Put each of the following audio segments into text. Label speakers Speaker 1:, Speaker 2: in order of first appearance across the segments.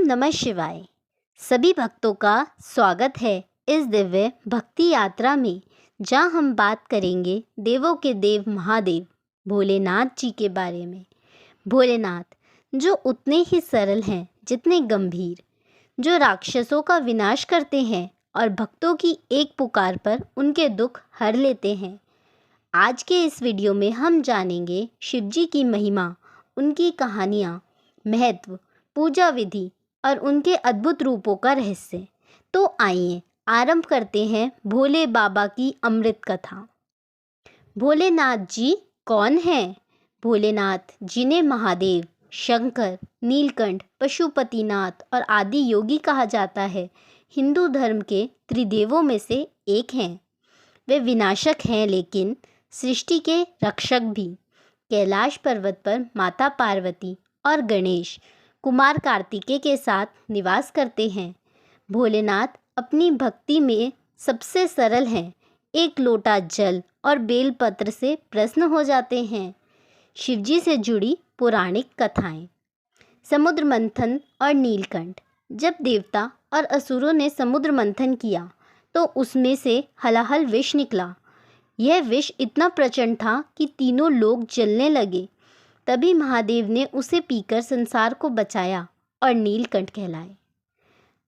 Speaker 1: नमः शिवाय। सभी भक्तों का स्वागत है इस दिव्य भक्ति यात्रा में, जहाँ हम बात करेंगे देवों के देव महादेव भोलेनाथ जी के बारे में। भोलेनाथ जो उतने ही सरल हैं जितने गंभीर, जो राक्षसों का विनाश करते हैं और भक्तों की एक पुकार पर उनके दुख हर लेते हैं। आज के इस वीडियो में हम जानेंगे शिव जी की महिमा, उनकी कहानियाँ, महत्व, पूजा विधि और उनके अद्भुत रूपों का रहस्य। तो आइए आरंभ करते हैं भोले बाबा की अमृत कथा। भोलेनाथ जी कौन हैं? भोलेनाथ जिन्हें महादेव, शंकर, नीलकंठ, पशुपतिनाथ और आदि योगी कहा जाता है, हिंदू धर्म के त्रिदेवों में से एक हैं। वे विनाशक हैं लेकिन सृष्टि के रक्षक भी। कैलाश पर्वत पर माता पार्वती और गणेश कुमार कार्तिकेय के साथ निवास करते हैं। भोलेनाथ अपनी भक्ति में सबसे सरल हैं। एक लोटा जल और बेलपत्र से प्रसन्न हो जाते हैं। शिवजी से जुड़ी पौराणिक कथाएं। समुद्र मंथन और नीलकंठ। जब देवता और असुरों ने समुद्र मंथन किया तो उसमें से हलाहल विष निकला। यह विष इतना प्रचंड था कि तीनों लोग जलने लगे। तभी महादेव ने उसे पीकर संसार को बचाया और नीलकंठ कहलाए।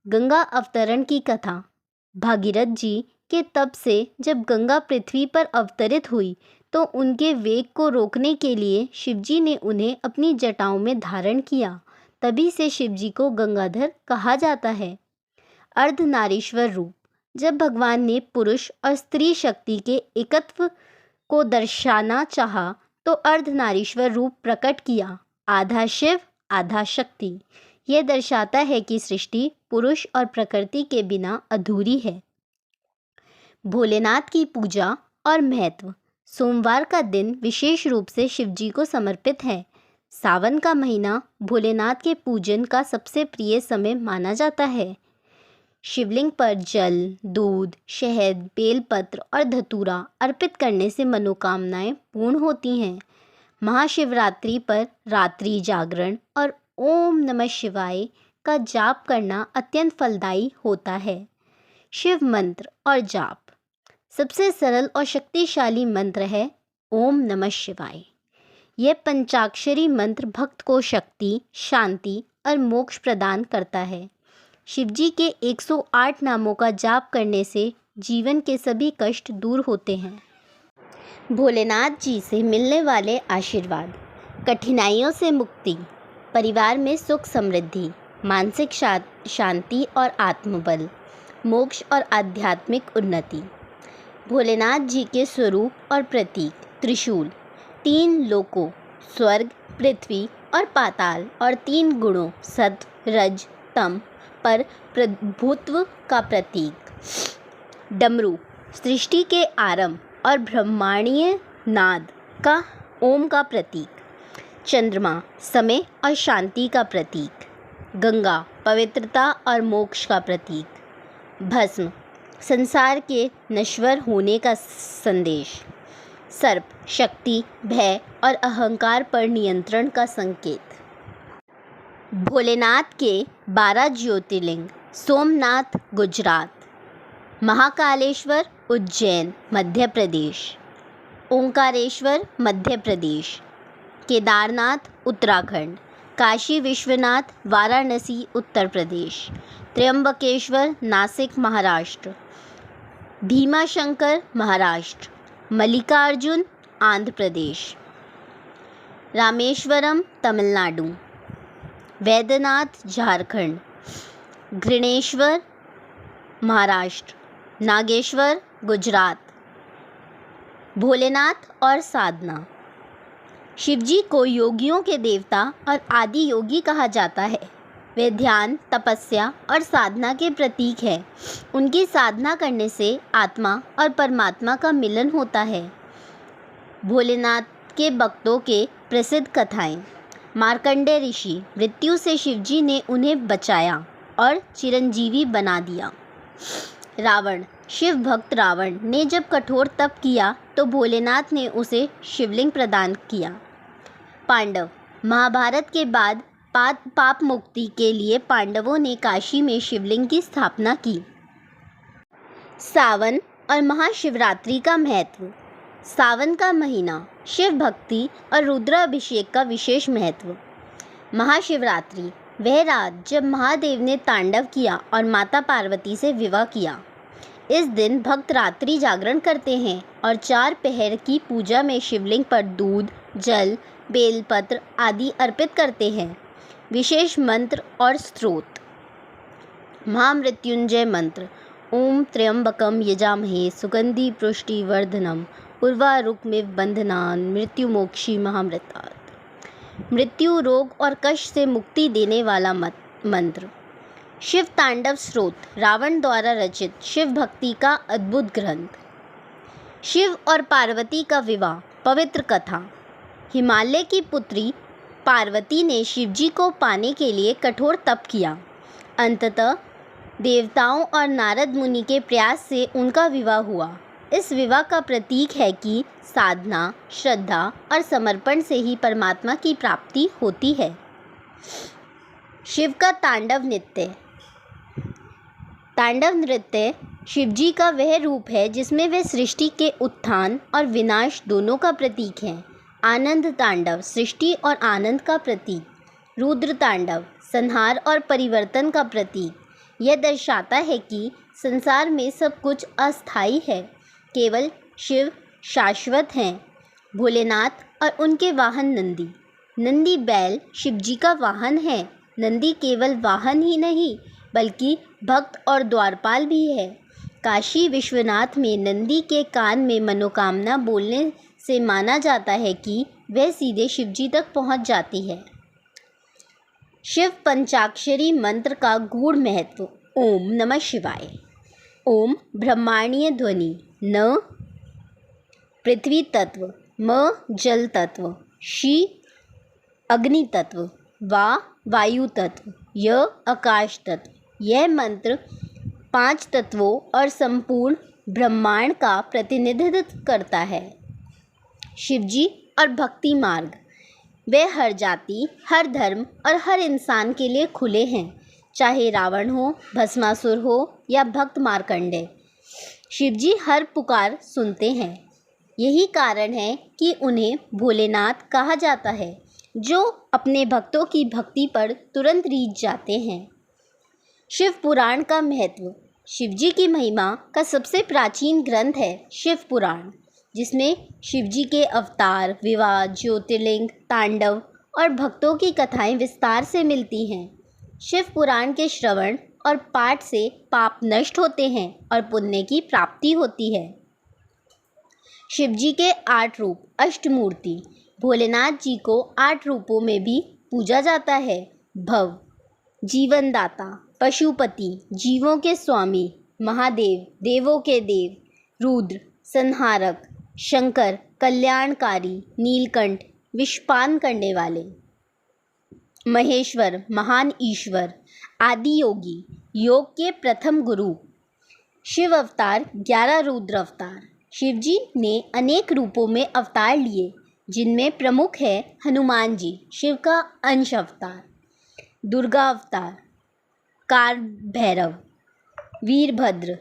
Speaker 1: गंगा अवतरण की कथा। भागीरथ जी के तप से जब गंगा पृथ्वी पर अवतरित हुई तो उनके वेग को रोकने के लिए शिवजी ने उन्हें अपनी जटाओं में धारण किया। तभी से शिवजी को गंगाधर कहा जाता है। अर्धनारीश्वर रूप। जब भगवान ने पुरुष और स्त्री शक्ति के एकत्व को दर्शाना चाहा तो अर्धनारीश्वर रूप प्रकट किया। आधा शिव आधा शक्ति। यह दर्शाता है कि सृष्टि पुरुष और प्रकृति के बिना अधूरी है। भोलेनाथ की पूजा और महत्व। सोमवार का दिन विशेष रूप से शिवजी को समर्पित है। सावन का महीना भोलेनाथ के पूजन का सबसे प्रिय समय माना जाता है। शिवलिंग पर जल, दूध, शहद, बेलपत्र और धतूरा अर्पित करने से मनोकामनाएं पूर्ण होती हैं। महाशिवरात्रि पर रात्रि जागरण और ओम नमः शिवाय का जाप करना अत्यंत फलदायी होता है। शिव मंत्र और जाप। सबसे सरल और शक्तिशाली मंत्र है ओम नमः शिवाय। यह पंचाक्षरी मंत्र भक्त को शक्ति, शांति और मोक्ष प्रदान करता है। शिवजी के 108 नामों का जाप करने से जीवन के सभी कष्ट दूर होते हैं। भोलेनाथ जी से मिलने वाले आशीर्वाद। कठिनाइयों से मुक्ति, परिवार में सुख समृद्धि, मानसिक शांति और आत्मबल, मोक्ष और आध्यात्मिक उन्नति। भोलेनाथ जी के स्वरूप और प्रतीक। त्रिशूल। 3 लोकों स्वर्ग, पृथ्वी और पाताल और 3 गुणों सत्व, रज, तम पर प्रभुत्व का प्रतीक। डमरू। सृष्टि के आरंभ और ब्रह्मांडीय नाद का ओम का प्रतीक। चंद्रमा। समय और शांति का प्रतीक। गंगा। पवित्रता और मोक्ष का प्रतीक। भस्म। संसार के नश्वर होने का संदेश। सर्प। शक्ति, भय और अहंकार पर नियंत्रण का संकेत। भोलेनाथ के 12 ज्योतिर्लिंग। सोमनाथ गुजरात, महाकालेश्वर उज्जैन मध्य प्रदेश, ओंकारेश्वर मध्य प्रदेश, केदारनाथ उत्तराखंड, काशी विश्वनाथ वाराणसी उत्तर प्रदेश, त्र्यंबकेश्वर नासिक महाराष्ट्र, भीमाशंकर महाराष्ट्र, मल्लिकार्जुन आंध्र प्रदेश, रामेश्वरम तमिलनाडु, वैद्यनाथ झारखंड, घृणेश्वर महाराष्ट्र, नागेश्वर गुजरात। भोलेनाथ और साधना। शिवजी को योगियों के देवता और आदि योगी कहा जाता है। वे ध्यान, तपस्या और साधना के प्रतीक हैं। उनकी साधना करने से आत्मा और परमात्मा का मिलन होता है। भोलेनाथ के भक्तों के प्रसिद्ध कथाएं। मार्कंडेय ऋषि। मृत्यु से शिवजी ने उन्हें बचाया और चिरंजीवी बना दिया। रावण। शिव भक्त रावण ने जब कठोर तप किया तो भोलेनाथ ने उसे शिवलिंग प्रदान किया। पांडव। महाभारत के बाद पाप मुक्ति के लिए पांडवों ने काशी में शिवलिंग की स्थापना की। सावन और महाशिवरात्रि का महत्व। सावन का महीना, शिव भक्ति और रुद्राभिषेक का विशेष महत्व। महाशिवरात्रि वह रात जब महादेव ने तांडव किया और माता पार्वती से विवाह किया। इस दिन भक्त रात्रि जागरण करते हैं और 4 पहर की पूजा में शिवलिंग पर दूध, जल, बेलपत्र आदि अर्पित करते हैं। विशेष मंत्र और स्तोत्र। महामृत्युंजय मंत्र। ओम त्र्यंबकम यजामहे सुगंधि पुष्टिवर्धनम उर्वारुकमिव बंधनान् मृत्युमोक्षी महामृतात्। मृत्यु, रोग और कष्ट से मुक्ति देने वाला मंत्र। शिव तांडव स्तोत्र, रावण द्वारा रचित शिव भक्ति का अद्भुत ग्रंथ। शिव और पार्वती का विवाह, पवित्र कथा। हिमालय की पुत्री पार्वती ने शिवजी को पाने के लिए कठोर तप किया। अंततः देवताओं और नारद मुनि के प्रयास से उनका विवाह हुआ। इस विवाह का प्रतीक है कि साधना, श्रद्धा और समर्पण से ही परमात्मा की प्राप्ति होती है। शिव का तांडव नृत्य। तांडव नृत्य शिवजी का वह रूप है जिसमें वे सृष्टि के उत्थान और विनाश दोनों का प्रतीक हैं। आनंद तांडव सृष्टि और आनंद का प्रतीक। रुद्र तांडव संहार और परिवर्तन का प्रतीक। यह दर्शाता है कि संसार में सब कुछ अस्थायी है, केवल शिव शाश्वत हैं। भोलेनाथ और उनके वाहन नंदी। नंदी बैल शिवजी का वाहन है। नंदी केवल वाहन ही नहीं बल्कि भक्त और द्वारपाल भी है। काशी विश्वनाथ में नंदी के कान में मनोकामना बोलने से माना जाता है कि वह सीधे शिवजी तक पहुंच जाती है। शिव पंचाक्षरी मंत्र का गूढ़ महत्व। ओम नमः शिवाय। ओम ब्रह्मांडीय ध्वनि। न पृथ्वी तत्व, म जल तत्व, शी अग्नि तत्व, वा वायु तत्व, य आकाश तत्व। यह मंत्र 5 तत्वों और संपूर्ण ब्रह्मांड का प्रतिनिधित्व करता है। शिवजी और भक्ति मार्ग। वे हर जाति, हर धर्म और हर इंसान के लिए खुले हैं, चाहे रावण हो, भस्मासुर हो या भक्त मार्कंडेय। शिवजी हर पुकार सुनते हैं। यही कारण है कि उन्हें भोलेनाथ कहा जाता है, जो अपने भक्तों की भक्ति पर तुरंत रीझ जाते हैं। शिव पुराण का महत्व। शिवजी की महिमा का सबसे प्राचीन ग्रंथ है शिव पुराण, जिसमें शिवजी के अवतार, विवाह, ज्योतिर्लिंग, तांडव और भक्तों की कथाएं विस्तार से मिलती हैं। शिव पुराण के श्रवण और पाठ से पाप नष्ट होते हैं और पुण्य की प्राप्ति होती है। शिवजी के 8 रूप, अष्टमूर्ति। भोलेनाथ जी को 8 रूपों में भी पूजा जाता है। भव जीवनदाता, पशुपति जीवों के स्वामी, महादेव देवों के देव, रुद्र संहारक, शंकर कल्याणकारी, नीलकंठ विषपान करने वाले, महेश्वर महान ईश्वर, आदि योगी योग के प्रथम गुरु। शिव अवतार 11 रुद्र अवतार। शिवजी ने अनेक रूपों में अवतार लिए, जिनमें प्रमुख है हनुमान जी, शिव का अंश अवतार, दुर्गा अवतार, काल भैरव, वीरभद्र,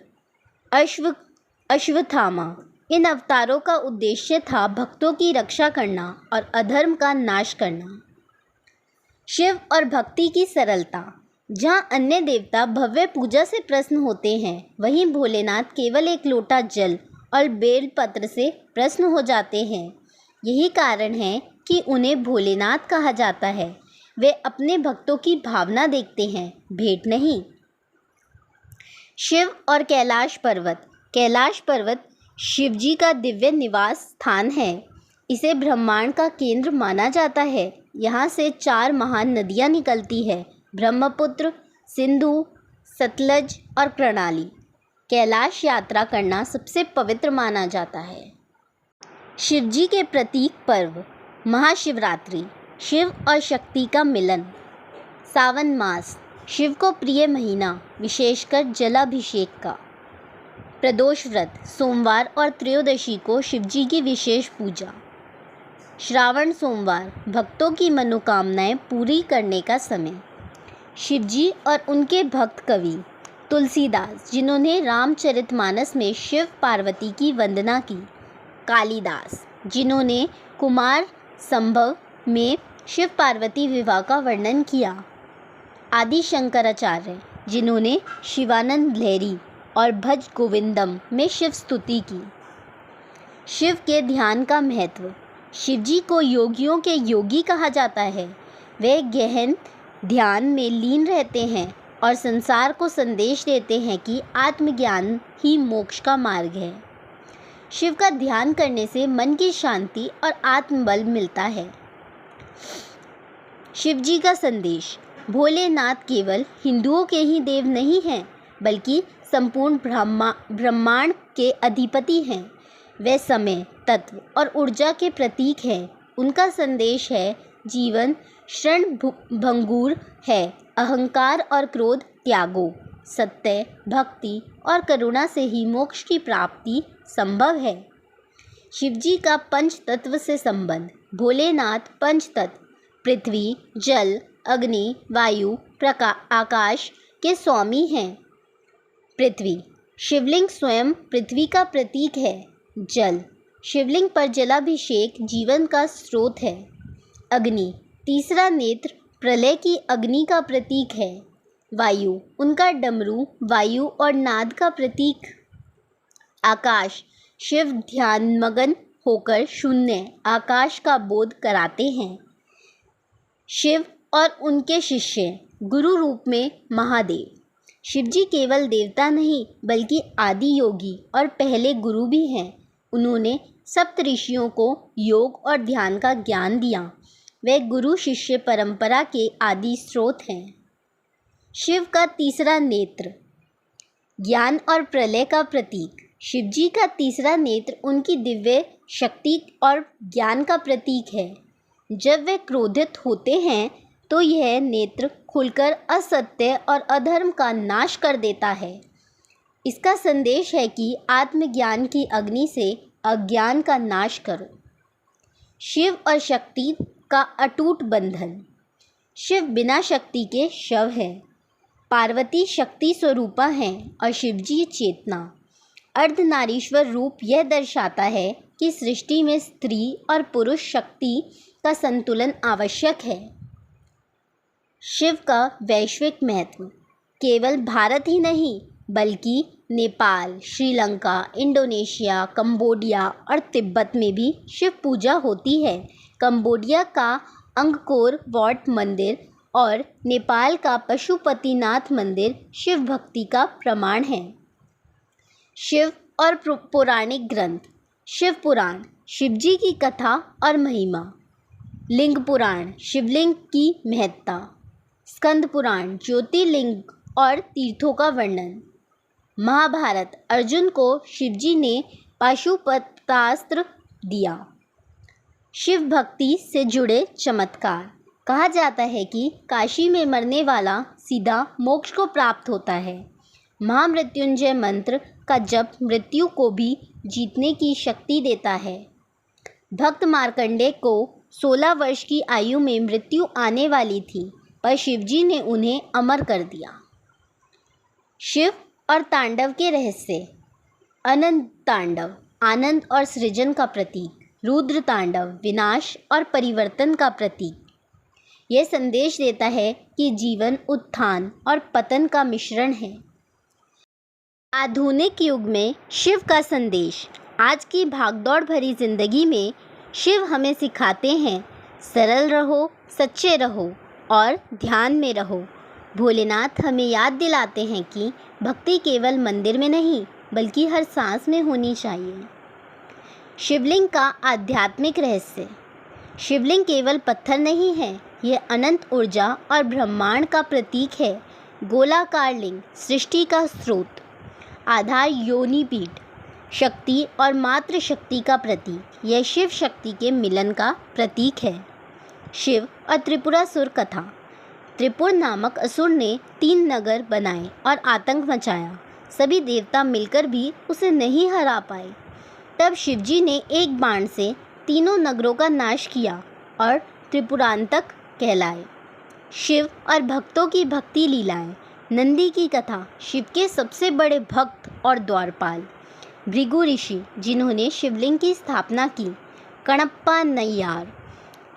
Speaker 1: अश्वत्थामा। इन अवतारों का उद्देश्य था भक्तों की रक्षा करना और अधर्म का नाश करना। शिव और भक्ति की सरलता। जहाँ अन्य देवता भव्य पूजा से प्रसन्न होते हैं, वहीं भोलेनाथ केवल एक लोटा जल और बेलपत्र से प्रसन्न हो जाते हैं। यही कारण है कि उन्हें भोलेनाथ कहा जाता है। वे अपने भक्तों की भावना देखते हैं, भेंट नहीं। शिव और कैलाश पर्वत। कैलाश पर्वत शिवजी का दिव्य निवास स्थान है। इसे ब्रह्मांड का केंद्र माना जाता है। यहाँ से 4 महान नदियाँ निकलती है, ब्रह्मपुत्र, सिंधु, सतलज और कर्णाली। कैलाश यात्रा करना सबसे पवित्र माना जाता है। शिवजी के प्रतीक पर्व। महाशिवरात्रि, शिव और शक्ति का मिलन। सावन मास, शिव को प्रिय महीना, विशेषकर जलाभिषेक का। प्रदोष व्रत, सोमवार और त्रयोदशी को शिवजी की विशेष पूजा। श्रावण सोमवार, भक्तों की मनोकामनाएं पूरी करने का समय। शिवजी और उनके भक्त कवि तुलसीदास, जिन्होंने रामचरितमानस में शिव पार्वती की वंदना की। कालिदास, जिन्होंने कुमार संभव में शिव पार्वती विवाह का वर्णन किया। आदि शंकराचार्य, जिन्होंने शिवानंद लहरी और भज गोविंदम में शिव स्तुति की। शिव के ध्यान का महत्व। शिवजी को योगियों के योगी कहा जाता है। वे गहन ध्यान में लीन रहते हैं और संसार को संदेश देते हैं कि आत्मज्ञान ही मोक्ष का मार्ग है। शिव का ध्यान करने से मन की शांति और आत्मबल मिलता है। शिवजी का संदेश। भोलेनाथ केवल हिंदुओं के ही देव नहीं हैं, बल्कि संपूर्ण ब्रह्मांड के अधिपति हैं। वे समय, तत्व और ऊर्जा के प्रतीक हैं। उनका संदेश है, जीवन क्षणभंगुर है, अहंकार और क्रोध त्यागो। सत्य, भक्ति और करुणा से ही मोक्ष की प्राप्ति संभव है। शिवजी का पंच तत्व से संबंध। भोलेनाथ पंच तत्व पृथ्वी, जल, अग्नि, वायु, आकाश के स्वामी हैं। पृथ्वी। शिवलिंग स्वयं पृथ्वी का प्रतीक है। जल। शिवलिंग पर जलाभिषेक जीवन का स्रोत है। अग्नि। तीसरा नेत्र प्रलय की अग्नि का प्रतीक है। वायु। उनका डमरू वायु और नाद का प्रतीक। आकाश। शिव ध्यानमग्न होकर शून्य आकाश का बोध कराते हैं। शिव और उनके शिष्य। गुरु रूप में महादेव। शिवजी केवल देवता नहीं, बल्कि आदि योगी और पहले गुरु भी हैं। उन्होंने सप्त ऋषियों को योग और ध्यान का ज्ञान दिया। वे गुरु शिष्य परंपरा के आदि स्रोत हैं। शिव का तीसरा नेत्र ज्ञान और प्रलय का प्रतीक। शिवजी का तीसरा नेत्र उनकी दिव्य शक्ति और ज्ञान का प्रतीक है। जब वे क्रोधित होते हैं तो यह नेत्र खुलकर असत्य और अधर्म का नाश कर देता है। इसका संदेश है कि आत्मज्ञान की अग्नि से अज्ञान का नाश करो। शिव और शक्ति का अटूट बंधन। शिव बिना शक्ति के शव है। पार्वती शक्ति स्वरूपा हैं और शिवजी चेतना। अर्धनारीश्वर रूप यह दर्शाता है कि सृष्टि में स्त्री और पुरुष शक्ति का संतुलन आवश्यक है। शिव का वैश्विक महत्व। केवल भारत ही नहीं, बल्कि नेपाल, श्रीलंका, इंडोनेशिया, कंबोडिया और तिब्बत में भी शिव पूजा होती है। कंबोडिया का अंगकोर वाट मंदिर और नेपाल का पशुपतिनाथ मंदिर शिव भक्ति का प्रमाण है। शिव और पौराणिक ग्रंथ। शिव पुराण शिवजी की कथा और महिमा। लिंग पुराण शिवलिंग की महत्ता। स्कंद पुराण ज्योतिर्लिंग और तीर्थों का वर्णन। महाभारत अर्जुन को शिवजी ने पाशुपतास्त्र दिया। शिव भक्ति से जुड़े चमत्कार। कहा जाता है कि काशी में मरने वाला सीधा मोक्ष को प्राप्त होता है। महामृत्युंजय मंत्र का जप मृत्यु को भी जीतने की शक्ति देता है। भक्त मार्कंडेय को 16 वर्ष की आयु में मृत्यु आने वाली थी, पर शिवजी ने उन्हें अमर कर दिया। शिव और तांडव के रहस्य। अनंत तांडव आनंद और सृजन का प्रतीक। रुद्र तांडव विनाश और परिवर्तन का प्रतीक। यह संदेश देता है कि जीवन उत्थान और पतन का मिश्रण है। आधुनिक युग में शिव का संदेश। आज की भागदौड़ भरी जिंदगी में शिव हमें सिखाते हैं, सरल रहो, सच्चे रहो और ध्यान में रहो। भोलेनाथ हमें याद दिलाते हैं कि भक्ति केवल मंदिर में नहीं, बल्कि हर सांस में होनी चाहिए। शिवलिंग का आध्यात्मिक रहस्य। शिवलिंग केवल पत्थर नहीं है, यह अनंत ऊर्जा और ब्रह्मांड का प्रतीक है। गोलाकार लिंग सृष्टि का स्रोत। आधार योनि पीठ शक्ति और मातृ शक्ति का प्रतीक। यह शिव शक्ति के मिलन का प्रतीक है। शिव और त्रिपुरासुर कथा। त्रिपुर नामक असुर ने 3 नगर बनाए और आतंक मचाया। सभी देवता मिलकर भी उसे नहीं हरा पाए। तब शिवजी ने एक बाण से तीनों नगरों का नाश किया और त्रिपुरांतक कहलाए। शिव और भक्तों की भक्ति लीलाएं। नंदी की कथा। शिव के सबसे बड़े भक्त और द्वारपाल भृगु ऋषि, जिन्होंने शिवलिंग की स्थापना की। कणप्पा नैयार,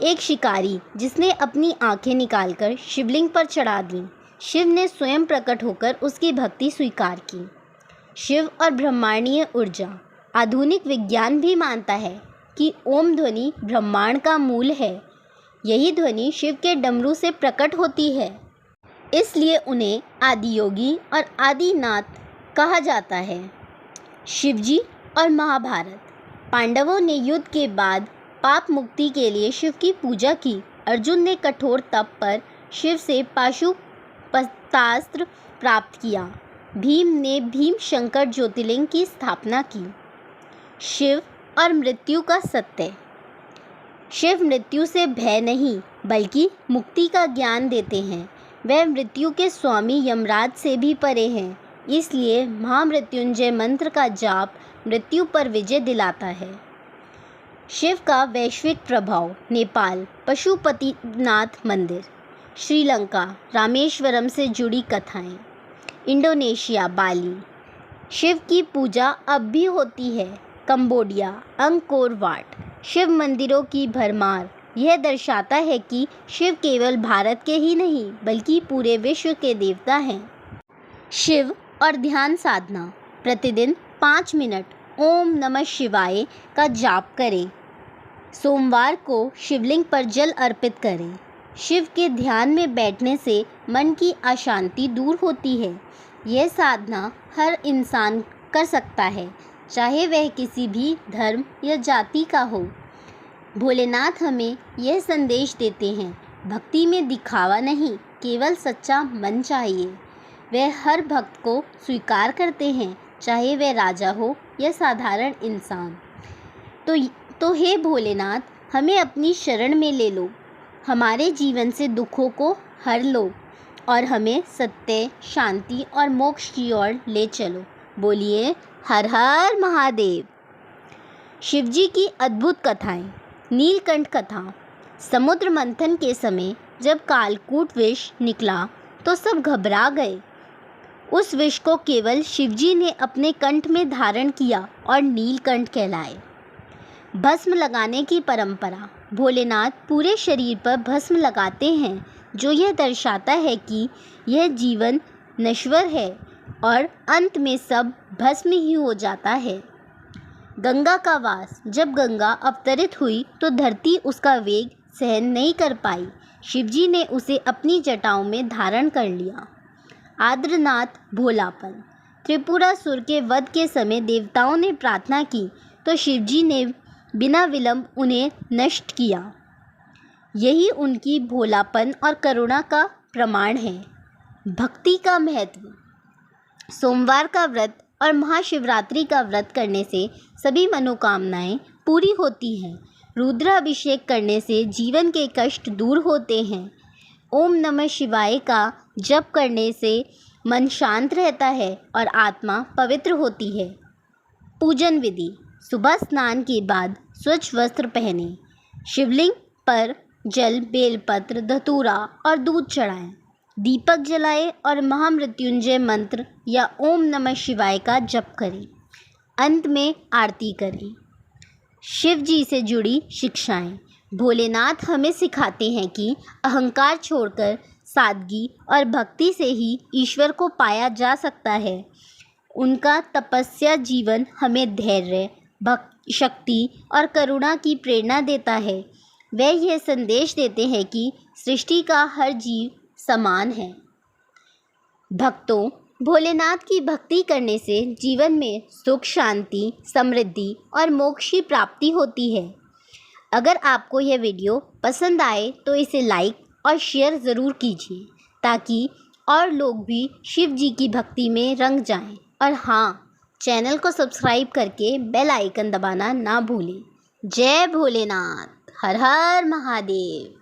Speaker 1: एक शिकारी जिसने अपनी आंखें निकालकर शिवलिंग पर चढ़ा दी। शिव ने स्वयं प्रकट होकर उसकी भक्ति स्वीकार की। शिव और ब्रह्मांडीय ऊर्जा। आधुनिक विज्ञान भी मानता है कि ओम ध्वनि ब्रह्मांड का मूल है। यही ध्वनि शिव के डमरू से प्रकट होती है, इसलिए उन्हें आदियोगी और आदिनाथ कहा जाता है। शिवजी और महाभारत। पांडवों ने युद्ध के बाद पाप मुक्ति के लिए शिव की पूजा की। अर्जुन ने कठोर तप पर शिव से पाशुपतास्त्र प्राप्त किया। भीम ने भीम शंकर ज्योतिर्लिंग की स्थापना की। शिव और मृत्यु का सत्य। शिव मृत्यु से भय नहीं बल्कि मुक्ति का ज्ञान देते हैं। वह मृत्यु के स्वामी यमराज से भी परे हैं, इसलिए महामृत्युंजय मंत्र का जाप मृत्यु पर विजय दिलाता है। शिव का वैश्विक प्रभाव। नेपाल पशुपतिनाथ मंदिर। श्रीलंका रामेश्वरम से जुड़ी कथाएं। इंडोनेशिया बाली शिव की पूजा अब भी होती है। कंबोडिया अंकोर वाट शिव मंदिरों की भरमार। यह दर्शाता है कि शिव केवल भारत के ही नहीं बल्कि पूरे विश्व के देवता हैं। शिव और ध्यान साधना। प्रतिदिन 5 मिनट ओम नमः शिवाय का जाप करें। सोमवार को शिवलिंग पर जल अर्पित करें। शिव के ध्यान में बैठने से मन की अशांति दूर होती है। यह साधना हर इंसान कर सकता है, चाहे वह किसी भी धर्म या जाति का हो। भोलेनाथ हमें यह संदेश देते हैं, भक्ति में दिखावा नहीं, केवल सच्चा मन चाहिए। वह हर भक्त को स्वीकार करते हैं, चाहे वह राजा हो या साधारण इंसान। तो हे भोलेनाथ, हमें अपनी शरण में ले लो, हमारे जीवन से दुखों को हर लो और हमें सत्य, शांति और मोक्ष की ओर ले चलो। बोलिए हर हर महादेव। शिवजी की अद्भुत कथाएं। नीलकंठ कथा। समुद्र मंथन के समय जब कालकूट विष निकला तो सब घबरा गए। उस विष को केवल शिवजी ने अपने कंठ में धारण किया और नीलकंठ कहलाए। भस्म लगाने की परंपरा। भोलेनाथ पूरे शरीर पर भस्म लगाते हैं, जो यह दर्शाता है कि यह जीवन नश्वर है और अंत में सब भस्म ही हो जाता है। गंगा का वास। जब गंगा अवतरित हुई तो धरती उसका वेग सहन नहीं कर पाई। शिवजी ने उसे अपनी जटाओं में धारण कर लिया। आद्रनाथ भोलापन। त्रिपुरासुर के वध के समय देवताओं ने प्रार्थना की तो शिवजी ने बिना विलंब उन्हें नष्ट किया। यही उनकी भोलापन और करुणा का प्रमाण है। भक्ति का महत्व। सोमवार का व्रत और महाशिवरात्रि का व्रत करने से सभी मनोकामनाएं पूरी होती हैं। रुद्राभिषेक करने से जीवन के कष्ट दूर होते हैं। ओम नमः शिवाय का जप करने से मन शांत रहता है और आत्मा पवित्र होती है। पूजन विधि। सुबह स्नान के बाद स्वच्छ वस्त्र पहने। शिवलिंग पर जल, बेलपत्र, धतूरा और दूध चढ़ाएं। दीपक जलाएं और महामृत्युंजय मंत्र या ओम नमः शिवाय का जप करें। अंत में आरती करें। शिव जी से जुड़ी शिक्षाएं। भोलेनाथ हमें सिखाते हैं कि अहंकार छोड़कर सादगी और भक्ति से ही ईश्वर को पाया जा सकता है। उनका तपस्या जीवन हमें धैर्य, शक्ति और करुणा की प्रेरणा देता है। वे यह संदेश देते हैं कि सृष्टि का हर जीव समान है। भक्तों, भोलेनाथ की भक्ति करने से जीवन में सुख, शांति, समृद्धि और मोक्ष की प्राप्ति होती है। अगर आपको यह वीडियो पसंद आए तो इसे लाइक और शेयर ज़रूर कीजिए ताकि और लोग भी शिव जी की भक्ति में रंग जाएं। और हाँ, चैनल को सब्सक्राइब करके बेल आइकन दबाना ना भूलें। जय भोलेनाथ। हर हर महादेव।